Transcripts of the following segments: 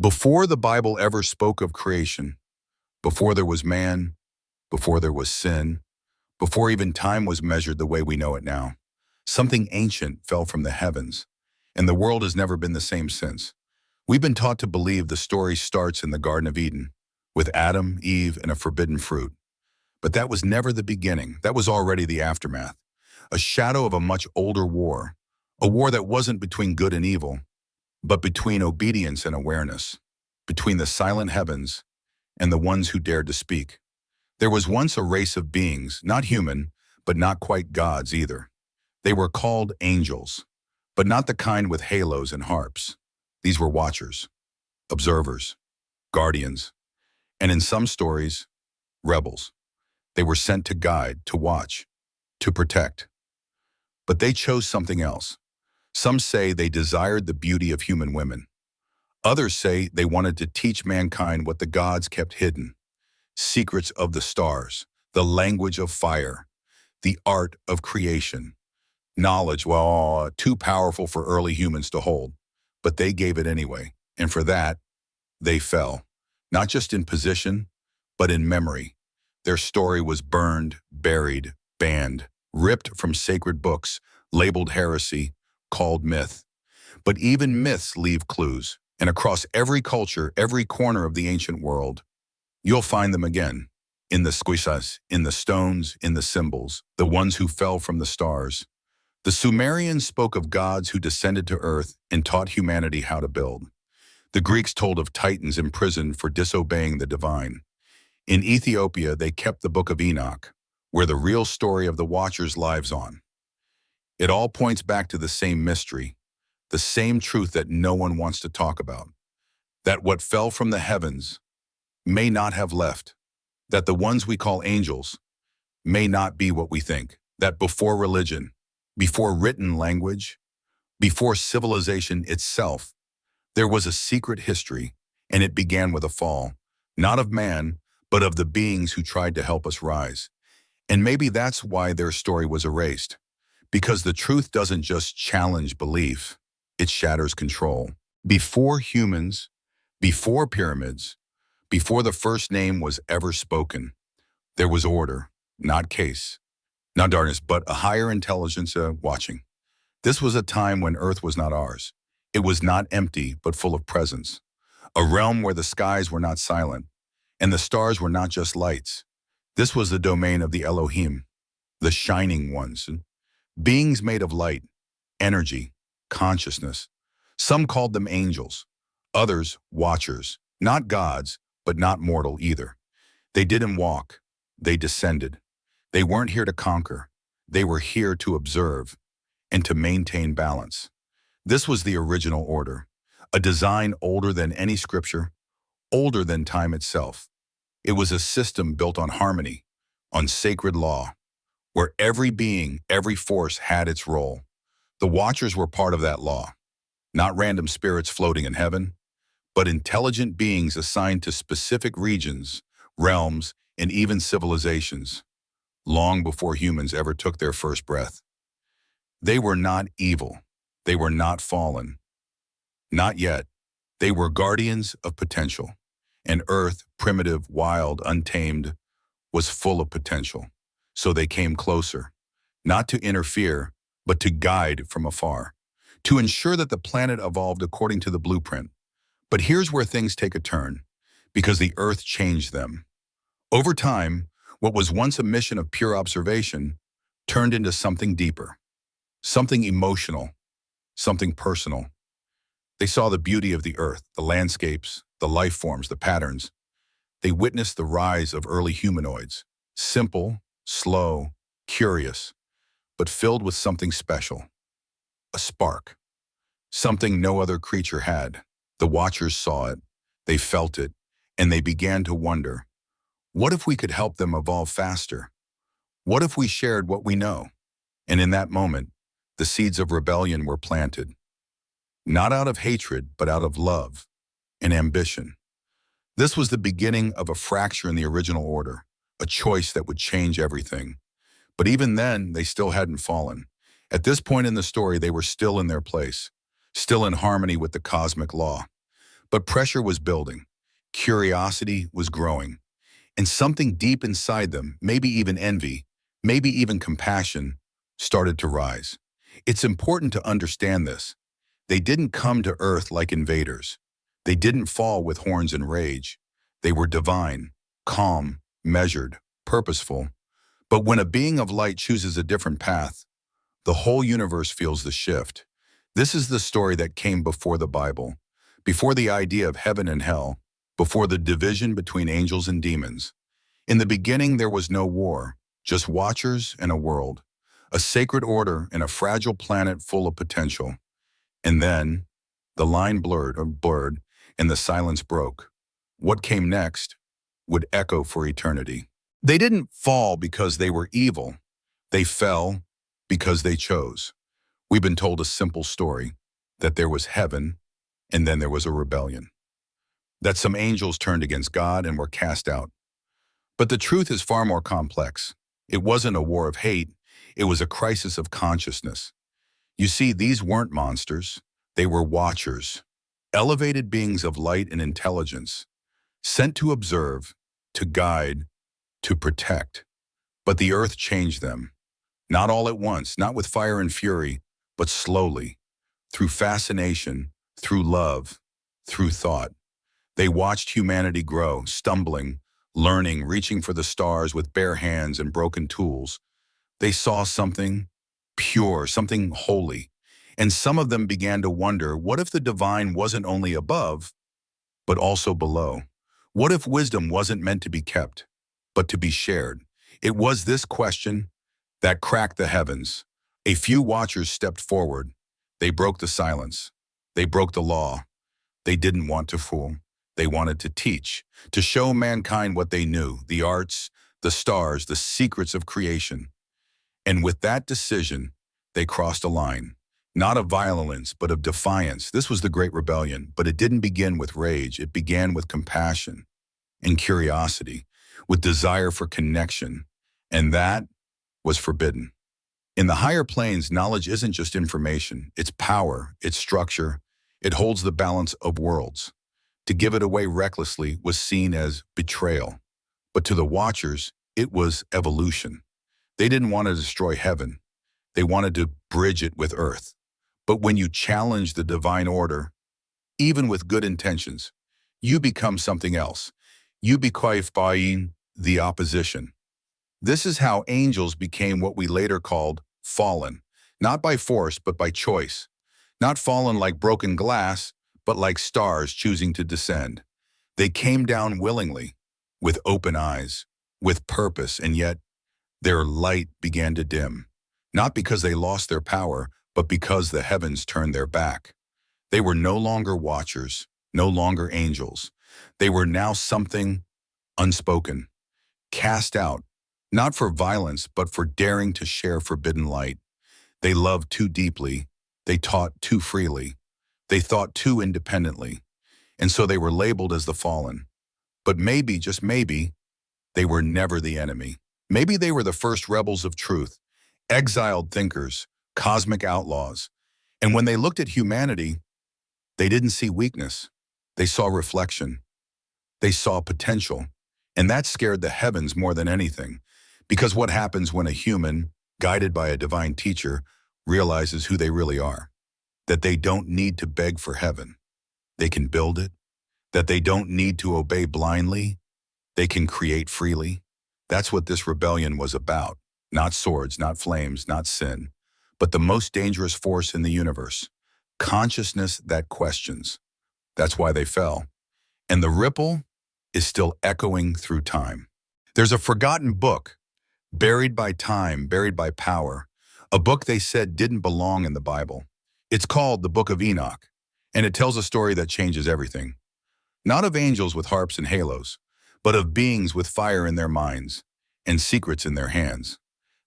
Before the Bible ever spoke of creation, before there was man, before there was sin, before even time was measured the way we know it now, something ancient fell from the heavens, and the world has never been the same since. We've been taught to believe the story starts in the Garden of Eden, with Adam, Eve, and a forbidden fruit. But that was never the beginning. That was already the aftermath, a shadow of a much older war, a war that wasn't between good and evil, but between obedience and awareness, between the silent heavens and the ones who dared to speak. There was once a race of beings, not human, but not quite gods either. They were called angels, but not the kind with halos and harps. These were watchers, observers, guardians, and in some stories, rebels. They were sent to guide, to watch, to protect. But they chose something else. Some say they desired the beauty of human women. Others say they wanted to teach mankind what the gods kept hidden: secrets of the stars, the language of fire, the art of creation. Knowledge, well, too powerful for early humans to hold, but they gave it anyway. And for that, they fell, not just in position, but in memory. Their story was burned, buried, banned, ripped from sacred books, labeled heresy, called myth. But even myths leave clues, and across every culture, every corner of the ancient world, you'll find them again, in the squishas, in the stones, in the symbols, the ones who fell from the stars. The Sumerians spoke of gods who descended to earth and taught humanity how to build. The Greeks told of titans imprisoned for disobeying the divine. In Ethiopia, they kept the Book of Enoch, where the real story of the Watchers lives on. It all points back to the same mystery, the same truth that no one wants to talk about, that what fell from the heavens may not have left, that the ones we call angels may not be what we think, that before religion, before written language, before civilization itself, there was a secret history, and it began with a fall, not of man, but of the beings who tried to help us rise. And maybe that's why their story was erased, because the truth doesn't just challenge belief, it shatters control. Before humans, before pyramids, before the first name was ever spoken, there was order, not case, not darkness, but a higher intelligence watching. This was a time when Earth was not ours. It was not empty, but full of presence. A realm where the skies were not silent, and the stars were not just lights. This was the domain of the Elohim, the shining ones, beings made of light, energy, consciousness. Some called them angels, others watchers, not gods, but not mortal either. They didn't walk, they descended. They weren't here to conquer, they were here to observe and to maintain balance. This was the original order, a design older than any scripture, older than time itself. It was a system built on harmony, on sacred law, where every being, every force had its role. The Watchers were part of that law, not random spirits floating in heaven, but intelligent beings assigned to specific regions, realms, and even civilizations, long before humans ever took their first breath. They were not evil. They were not fallen. Not yet. They were guardians of potential. And Earth, primitive, wild, untamed, was full of potential. So they came closer, not to interfere, but to guide from afar, to ensure that the planet evolved according to the blueprint. But here's where things take a turn, because the Earth changed them. Over time, what was once a mission of pure observation turned into something deeper, something emotional, something personal. They saw the beauty of the Earth, the landscapes, the life forms, the patterns. They witnessed the rise of early humanoids, simple, slow, curious, but filled with something special, a spark, something no other creature had. The Watchers saw it, they felt it, and they began to wonder, what if we could help them evolve faster? What if we shared what we know? And in that moment, the seeds of rebellion were planted, not out of hatred, but out of love and ambition. This was the beginning of a fracture in the original order, a choice that would change everything. But even then, they still hadn't fallen. At this point in the story, they were still in their place, still in harmony with the cosmic law. But pressure was building. Curiosity was growing. And something deep inside them, maybe even envy, maybe even compassion, started to rise. It's important to understand this. They didn't come to earth like invaders. They didn't fall with horns and rage. They were divine, calm, measured, purposeful. But when a being of light chooses a different path, the whole universe feels the shift. This is the story that came before the Bible, before the idea of heaven and hell, before the division between angels and demons. In the beginning, there was no war, just watchers and a world, a sacred order and a fragile planet full of potential. And then, the line blurred, and the silence broke. What came next would echo for eternity. They didn't fall because they were evil. They fell because they chose. We've been told a simple story, that there was heaven, and then there was a rebellion. That some angels turned against God and were cast out. But the truth is far more complex. It wasn't a war of hate, it was a crisis of consciousness. You see, these weren't monsters, they were watchers, elevated beings of light and intelligence, sent to observe, to guide, to protect. But the earth changed them. Not all at once, not with fire and fury, but slowly, through fascination, through love, through thought. They watched humanity grow, stumbling, learning, reaching for the stars with bare hands and broken tools. They saw something pure, something holy. And some of them began to wonder, what if the divine wasn't only above, but also below? What if wisdom wasn't meant to be kept, but to be shared? It was this question that cracked the heavens. A few watchers stepped forward. They broke the silence. They broke the law. They didn't want to fool. They wanted to teach, to show mankind what they knew, the arts, the stars, the secrets of creation. And with that decision, they crossed a line, not of violence, but of defiance. This was the Great Rebellion, but it didn't begin with rage. It began with compassion and curiosity, with desire for connection, and that was forbidden. In the higher planes, knowledge isn't just information, it's power, it's structure, it holds the balance of worlds. To give it away recklessly was seen as betrayal, but to the watchers, it was evolution. They didn't want to destroy heaven, they wanted to bridge it with earth. But when you challenge the divine order, even with good intentions, you become something else. You become the opposition. This is how angels became what we later called fallen, not by force, but by choice. Not fallen like broken glass, but like stars choosing to descend. They came down willingly, with open eyes, with purpose, and yet their light began to dim. Not because they lost their power, but because the heavens turned their back. They were no longer watchers, no longer angels. They were now something unspoken, cast out, not for violence, but for daring to share forbidden light. They loved too deeply, they taught too freely, they thought too independently, and so they were labeled as the fallen. But maybe, just maybe, they were never the enemy. Maybe they were the first rebels of truth, exiled thinkers, cosmic outlaws. And when they looked at humanity, they didn't see weakness. They saw reflection. They saw potential. And that scared the heavens more than anything. Because what happens when a human, guided by a divine teacher, realizes who they really are? That they don't need to beg for heaven. They can build it. That they don't need to obey blindly. They can create freely. That's what this rebellion was about. Not swords, not flames, not sin, but the most dangerous force in the universe, consciousness that questions. That's why they fell. And the ripple is still echoing through time. There's a forgotten book, buried by time, buried by power, a book they said didn't belong in the Bible. It's called the Book of Enoch, and it tells a story that changes everything. Not of angels with harps and halos, but of beings with fire in their minds and secrets in their hands.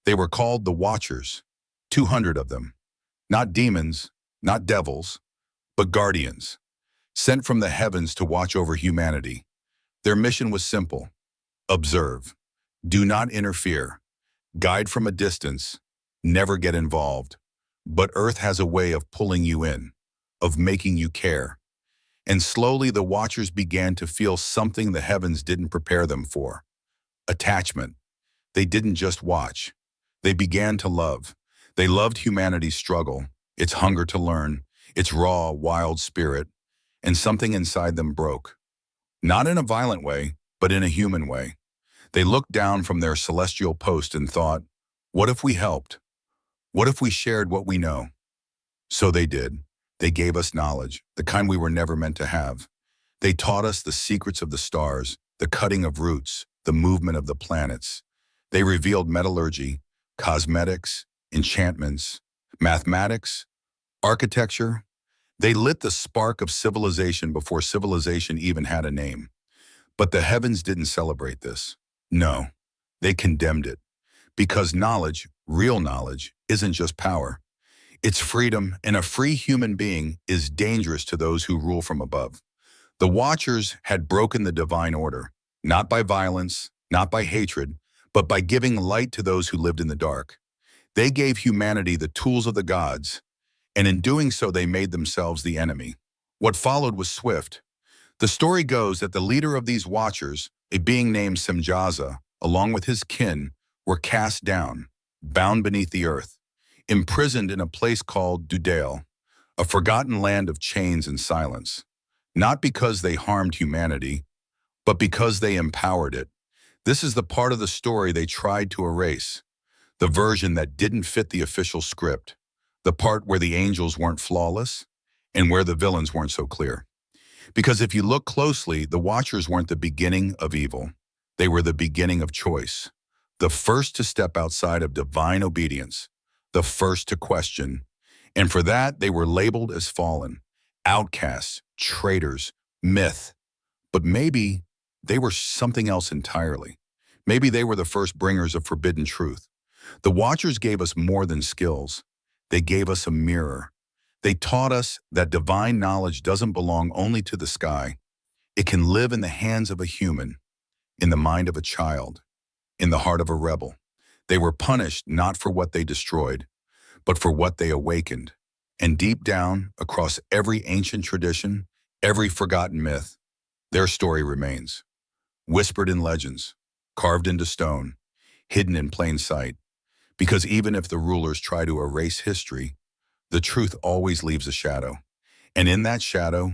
They were called the Watchers, 200 of them. Not demons, not devils, but guardians, sent from the heavens to watch over humanity. Their mission was simple: observe, do not interfere, guide from a distance, never get involved. But Earth has a way of pulling you in, of making you care. And slowly the Watchers began to feel something the heavens didn't prepare them for. Attachment. They didn't just watch. They began to love. They loved humanity's struggle, its hunger to learn, its raw, wild spirit, and something inside them broke. Not in a violent way, but in a human way. They looked down from their celestial post and thought, what if we helped? What if we shared what we know? So they did. They gave us knowledge, the kind we were never meant to have. They taught us the secrets of the stars, the cutting of roots, the movement of the planets. They revealed metallurgy, cosmetics, enchantments, mathematics, architecture. They lit the spark of civilization before civilization even had a name. But the heavens didn't celebrate this. No, they condemned it. Because knowledge, real knowledge, isn't just power. It's freedom, and a free human being is dangerous to those who rule from above. The Watchers had broken the divine order, not by violence, not by hatred, but by giving light to those who lived in the dark. They gave humanity the tools of the gods, and in doing so they made themselves the enemy. What followed was swift. The story goes that the leader of these Watchers, a being named Semjaza, along with his kin, were cast down, bound beneath the earth, imprisoned in a place called Dudale, a forgotten land of chains and silence. Not because they harmed humanity, but because they empowered it. This is the part of the story they tried to erase, the version that didn't fit the official script, the part where the angels weren't flawless and where the villains weren't so clear. Because if you look closely, the Watchers weren't the beginning of evil. They were the beginning of choice, the first to step outside of divine obedience, the first to question. And for that, they were labeled as fallen, outcasts, traitors, myth. But maybe they were something else entirely. Maybe they were the first bringers of forbidden truth. The Watchers gave us more than skills. They gave us a mirror. They taught us that divine knowledge doesn't belong only to the sky. It can live in the hands of a human, in the mind of a child, in the heart of a rebel. They were punished not for what they destroyed, but for what they awakened. And deep down, across every ancient tradition, every forgotten myth, their story remains. Whispered in legends, carved into stone, hidden in plain sight. Because even if the rulers try to erase history, the truth always leaves a shadow. And in that shadow,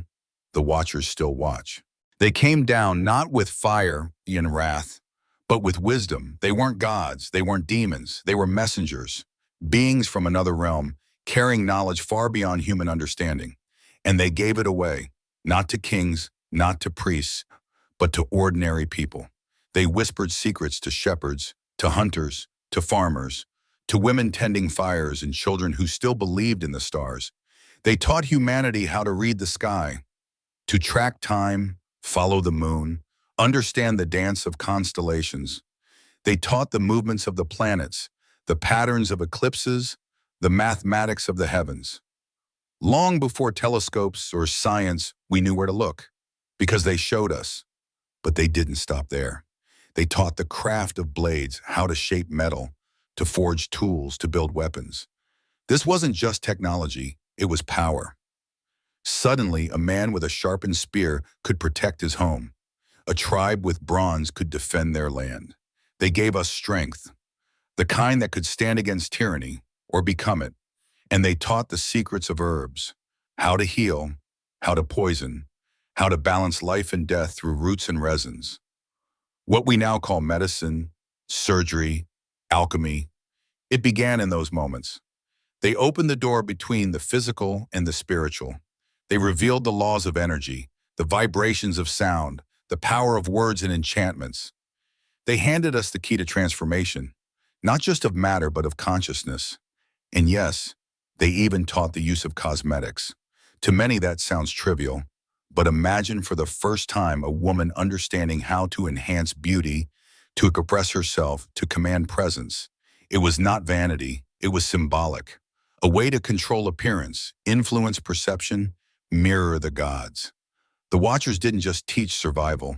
the Watchers still watch. They came down not with fire and wrath, but with wisdom. They weren't gods, they weren't demons, they were messengers, beings from another realm, carrying knowledge far beyond human understanding. And they gave it away, not to kings, not to priests, but to ordinary people. They whispered secrets to shepherds, to hunters, to farmers, to women tending fires and children who still believed in the stars. They taught humanity how to read the sky, to track time, follow the moon, understand the dance of constellations. They taught the movements of the planets, the patterns of eclipses, the mathematics of the heavens. Long before telescopes or science, we knew where to look, because they showed us. But they didn't stop there. They taught the craft of blades, how to shape metal, to forge tools, to build weapons. This wasn't just technology, it was power. Suddenly, a man with a sharpened spear could protect his home. A tribe with bronze could defend their land. They gave us strength, the kind that could stand against tyranny or become it. And they taught the secrets of herbs, how to heal, how to poison, how to balance life and death through roots and resins. What we now call medicine, surgery, alchemy, it began in those moments. They opened the door between the physical and the spiritual. They revealed the laws of energy, the vibrations of sound, the power of words and enchantments. They handed us the key to transformation, not just of matter, but of consciousness. And yes, they even taught the use of cosmetics. To many that sounds trivial, but imagine for the first time a woman understanding how to enhance beauty, to express herself, to command presence. It was not vanity, it was symbolic. A way to control appearance, influence perception, mirror the gods. The Watchers didn't just teach survival,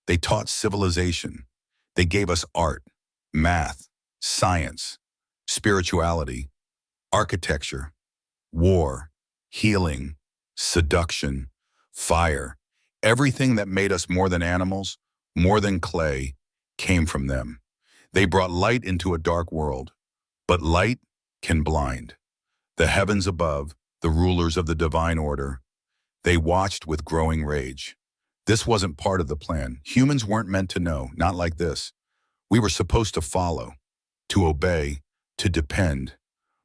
they taught civilization. They gave us art, math, science, spirituality, architecture, war, healing, seduction, fire. Everything that made us more than animals, more than clay, came from them. They brought light into a dark world, but light can blind. The heavens above, the rulers of the divine order, they watched with growing rage. This wasn't part of the plan. Humans weren't meant to know, not like this. We were supposed to follow, to obey, to depend.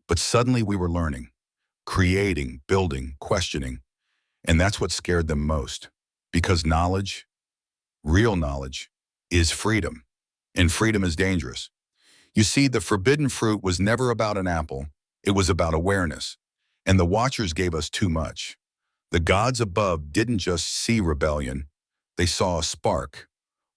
But suddenly we were learning, creating, building, questioning. And that's what scared them most. Because knowledge, real knowledge, is freedom. And freedom is dangerous. You see, the forbidden fruit was never about an apple. It was about awareness. And the Watchers gave us too much. The gods above didn't just see rebellion. They saw a spark,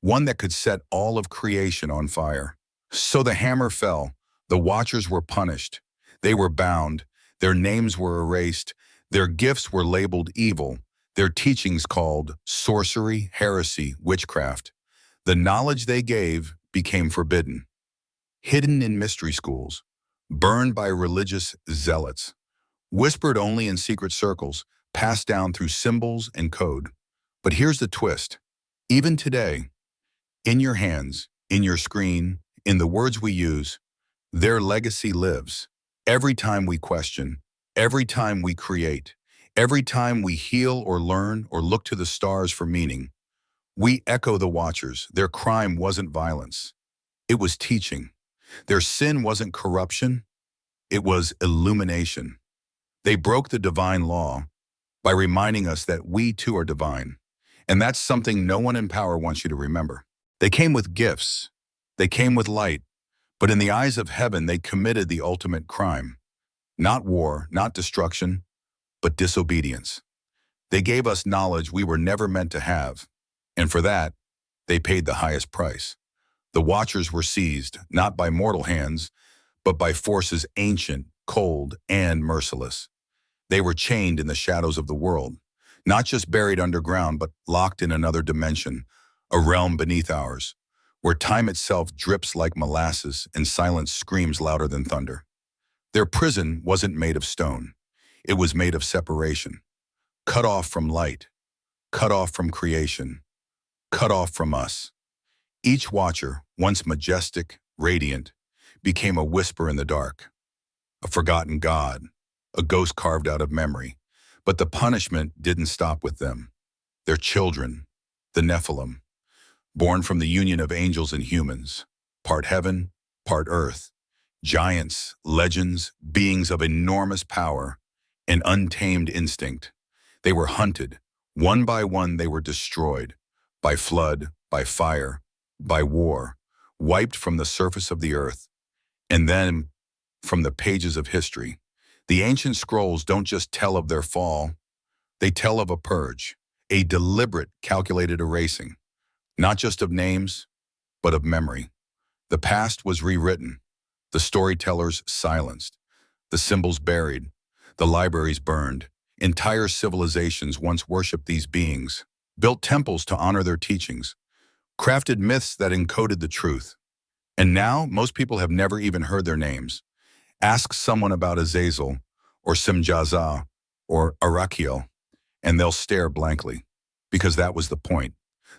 one that could set all of creation on fire. So the hammer fell. The Watchers were punished. They were bound. Their names were erased. Their gifts were labeled evil. Their teachings called sorcery, heresy, witchcraft. The knowledge they gave became forbidden, hidden in mystery schools, burned by religious zealots, whispered only in secret circles, passed down through symbols and code. But here's the twist. Even today, in your hands, in your screen, in the words we use, their legacy lives. Every time we question, every time we create, every time we heal or learn or look to the stars for meaning, we echo the Watchers. Their crime wasn't violence. It was teaching. Their sin wasn't corruption. It was illumination. They broke the divine law by reminding us that we too are divine. And that's something no one in power wants you to remember. They came with gifts. They came with light. But in the eyes of heaven, they committed the ultimate crime. Not war, not destruction, but disobedience. They gave us knowledge we were never meant to have. And for that, they paid the highest price. The Watchers were seized, not by mortal hands, but by forces ancient, cold, and merciless. They were chained in the shadows of the world, not just buried underground, but locked in another dimension, a realm beneath ours, where time itself drips like molasses and silence screams louder than thunder. Their prison wasn't made of stone. It was made of separation, cut off from light, cut off from creation, cut off from us. Each Watcher, once majestic, radiant, became a whisper in the dark, a forgotten god, a ghost carved out of memory. But the punishment didn't stop with them. Their children, the Nephilim, born from the union of angels and humans, part heaven, part earth, giants, legends, beings of enormous power and untamed instinct. They were hunted. One by one they were destroyed, by flood, by fire, by war, wiped from the surface of the earth, and then from the pages of history. The ancient scrolls don't just tell of their fall, they tell of a purge, a deliberate, calculated erasing, not just of names, but of memory. The past was rewritten, the storytellers silenced, the symbols buried, the libraries burned. Entire civilizations once worshipped these beings, built temples to honor their teachings, crafted myths that encoded the truth. And now, most people have never even heard their names. Ask someone about Azazel, or Simjaza, or Arakiel, and they'll stare blankly, because that was the point.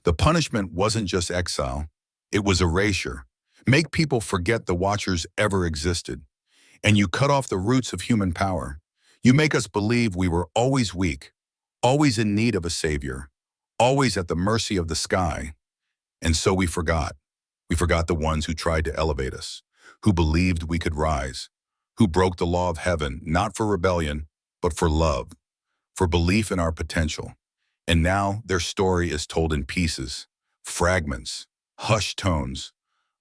The punishment wasn't just exile, it was erasure. Make people forget the Watchers ever existed. And you cut off the roots of human power. You make us believe we were always weak, always in need of a savior, always at the mercy of the sky. And so we forgot. We forgot the ones who tried to elevate us, who believed we could rise, who broke the law of heaven, not for rebellion, but for love, for belief in our potential. And now their story is told in pieces, fragments, hushed tones,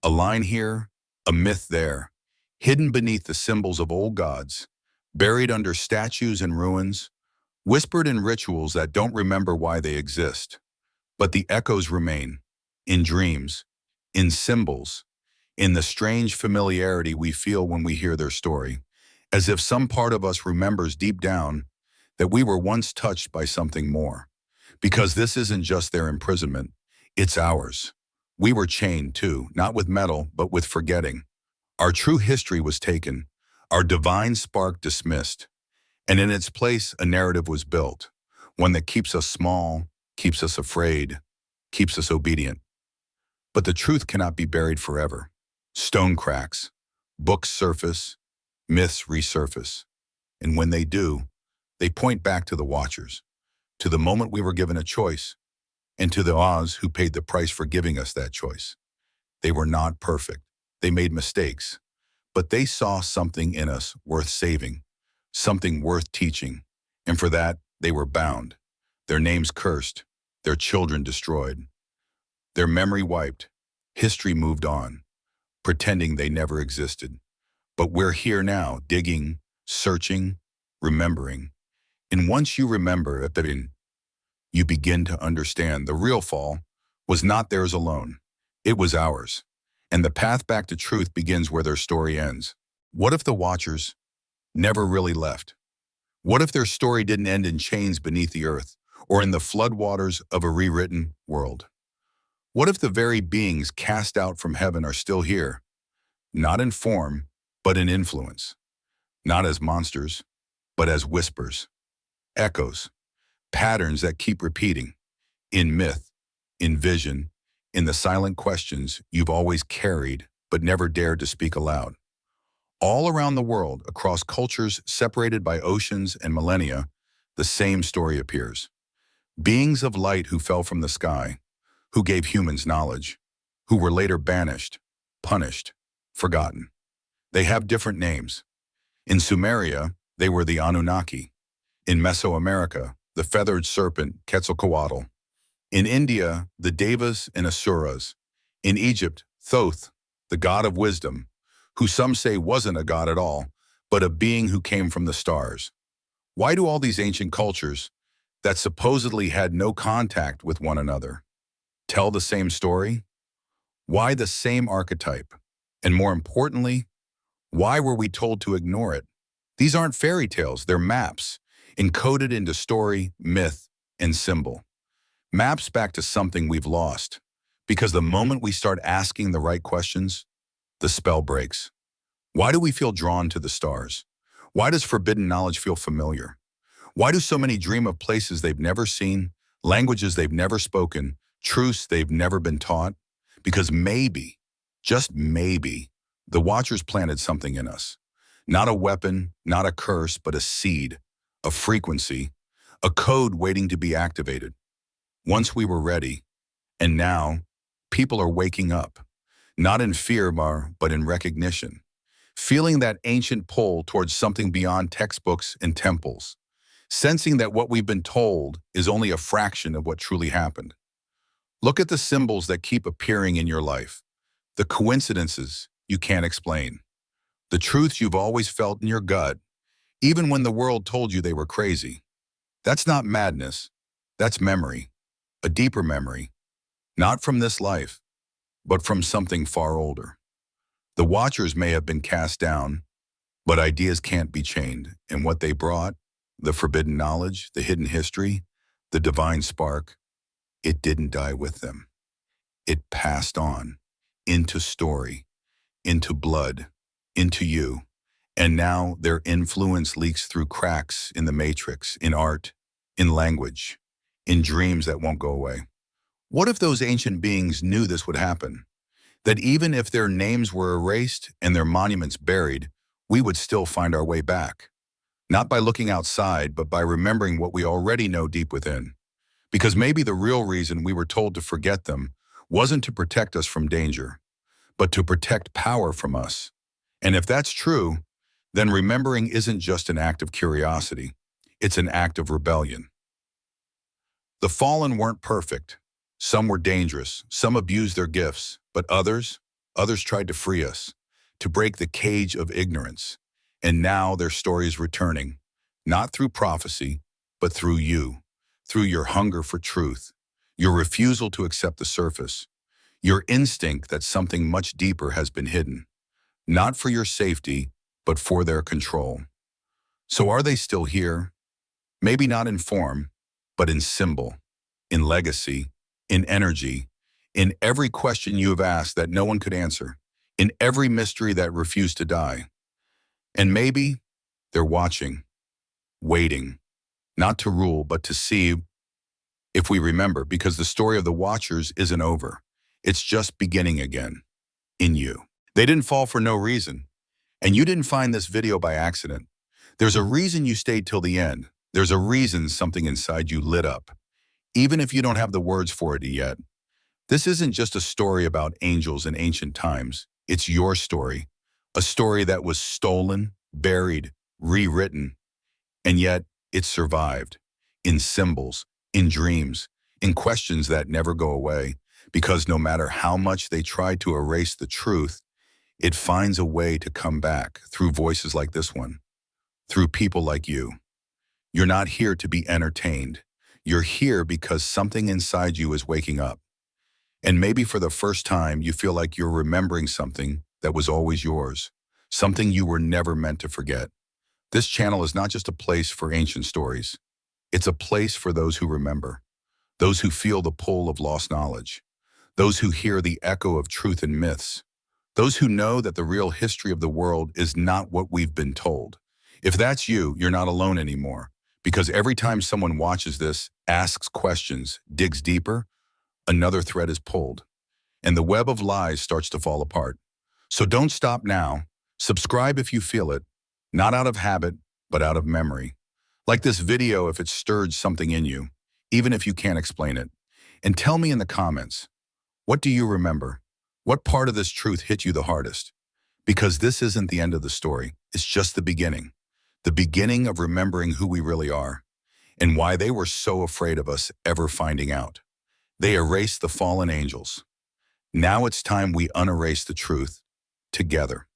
a line here, a myth there, hidden beneath the symbols of old gods, buried under statues and ruins, whispered in rituals that don't remember why they exist. But the echoes remain, in dreams, in symbols, in the strange familiarity we feel when we hear their story, as if some part of us remembers deep down that we were once touched by something more. Because this isn't just their imprisonment, it's ours. We were chained too, not with metal, but with forgetting. Our true history was taken, our divine spark dismissed, and in its place a narrative was built, one that keeps us small, keeps us afraid, keeps us obedient. But the truth cannot be buried forever. Stone cracks, books surface, myths resurface. And when they do, they point back to the watchers, to the moment we were given a choice, and to the Oz who paid the price for giving us that choice. They were not perfect. They made mistakes, but they saw something in us worth saving, something worth teaching, and for that, they were bound, their names cursed, their children destroyed, their memory wiped, history moved on, pretending they never existed. But we're here now, digging, searching, remembering. And once you remember it, you begin to understand the real fall was not theirs alone. It was ours. And the path back to truth begins where their story ends. What if the Watchers never really left? What if their story didn't end in chains beneath the earth or in the floodwaters of a rewritten world? What if the very beings cast out from heaven are still here, not in form, but in influence, not as monsters, but as whispers, echoes, patterns that keep repeating, in myth, in vision, in the silent questions you've always carried but never dared to speak aloud? All around the world, across cultures separated by oceans and millennia, the same story appears. Beings of light who fell from the sky, who gave humans knowledge, who were later banished, punished, forgotten. They have different names. In Sumeria, they were the Anunnaki. In Mesoamerica, the feathered serpent Quetzalcoatl. In India, the Devas and Asuras. In Egypt, Thoth, the god of wisdom, who some say wasn't a god at all, but a being who came from the stars. Why do all these ancient cultures that supposedly had no contact with one another tell the same story? Why the same archetype? And more importantly, why were we told to ignore it? These aren't fairy tales, they're maps, encoded into story, myth, and symbol. Maps back to something we've lost. Because the moment we start asking the right questions, the spell breaks. Why do we feel drawn to the stars? Why does forbidden knowledge feel familiar? Why do so many dream of places they've never seen, languages they've never spoken, truths they've never been taught? Because maybe, just maybe, the Watchers planted something in us. Not a weapon, not a curse, but a seed, a frequency, a code waiting to be activated. Once we were ready, and now, people are waking up, not in fear, but in recognition, feeling that ancient pull towards something beyond textbooks and temples, sensing that what we've been told is only a fraction of what truly happened. Look at the symbols that keep appearing in your life, the coincidences you can't explain, the truths you've always felt in your gut, even when the world told you they were crazy. That's not madness, that's memory, a deeper memory, not from this life, but from something far older. The Watchers may have been cast down, but ideas can't be chained, and what they brought, the forbidden knowledge, the hidden history, the divine spark, it didn't die with them. It passed on, into story, into blood, into you, and now their influence leaks through cracks in the matrix, in art, in language, in dreams that won't go away. What if those ancient beings knew this would happen? That even if their names were erased and their monuments buried, we would still find our way back. Not by looking outside, but by remembering what we already know deep within. Because maybe the real reason we were told to forget them wasn't to protect us from danger, but to protect power from us. And if that's true, then remembering isn't just an act of curiosity, it's an act of rebellion. The fallen weren't perfect. Some were dangerous, some abused their gifts, but others tried to free us, to break the cage of ignorance. And now their story is returning, not through prophecy, but through you, through your hunger for truth, your refusal to accept the surface, your instinct that something much deeper has been hidden, not for your safety, but for their control. So are they still here? Maybe not in form, but in symbol, in legacy, in energy, in every question you have asked that no one could answer, in every mystery that refused to die. And maybe they're watching, waiting, not to rule, but to see if we remember, because the story of the Watchers isn't over. It's just beginning again, in you. They didn't fall for no reason, and you didn't find this video by accident. There's a reason you stayed till the end. There's a reason something inside you lit up, even if you don't have the words for it yet. This isn't just a story about angels in ancient times. It's your story, a story that was stolen, buried, rewritten, and yet it survived in symbols, in dreams, in questions that never go away, because no matter how much they try to erase the truth, it finds a way to come back through voices like this one, through people like you. You're not here to be entertained. You're here because something inside you is waking up. And maybe for the first time, you feel like you're remembering something that was always yours, something you were never meant to forget. This channel is not just a place for ancient stories. It's a place for those who remember, those who feel the pull of lost knowledge, those who hear the echo of truth and myths, those who know that the real history of the world is not what we've been told. If that's you, you're not alone anymore, because every time someone watches this, asks questions, digs deeper, another thread is pulled, and the web of lies starts to fall apart. So don't stop now. Subscribe if you feel it, not out of habit, but out of memory. Like this video if it stirred something in you, even if you can't explain it. And tell me in the comments, what do you remember? What part of this truth hit you the hardest? Because this isn't the end of the story. It's just the beginning of remembering who we really are, and why they were so afraid of us ever finding out. They erased the fallen angels. Now it's time we unerase the truth together.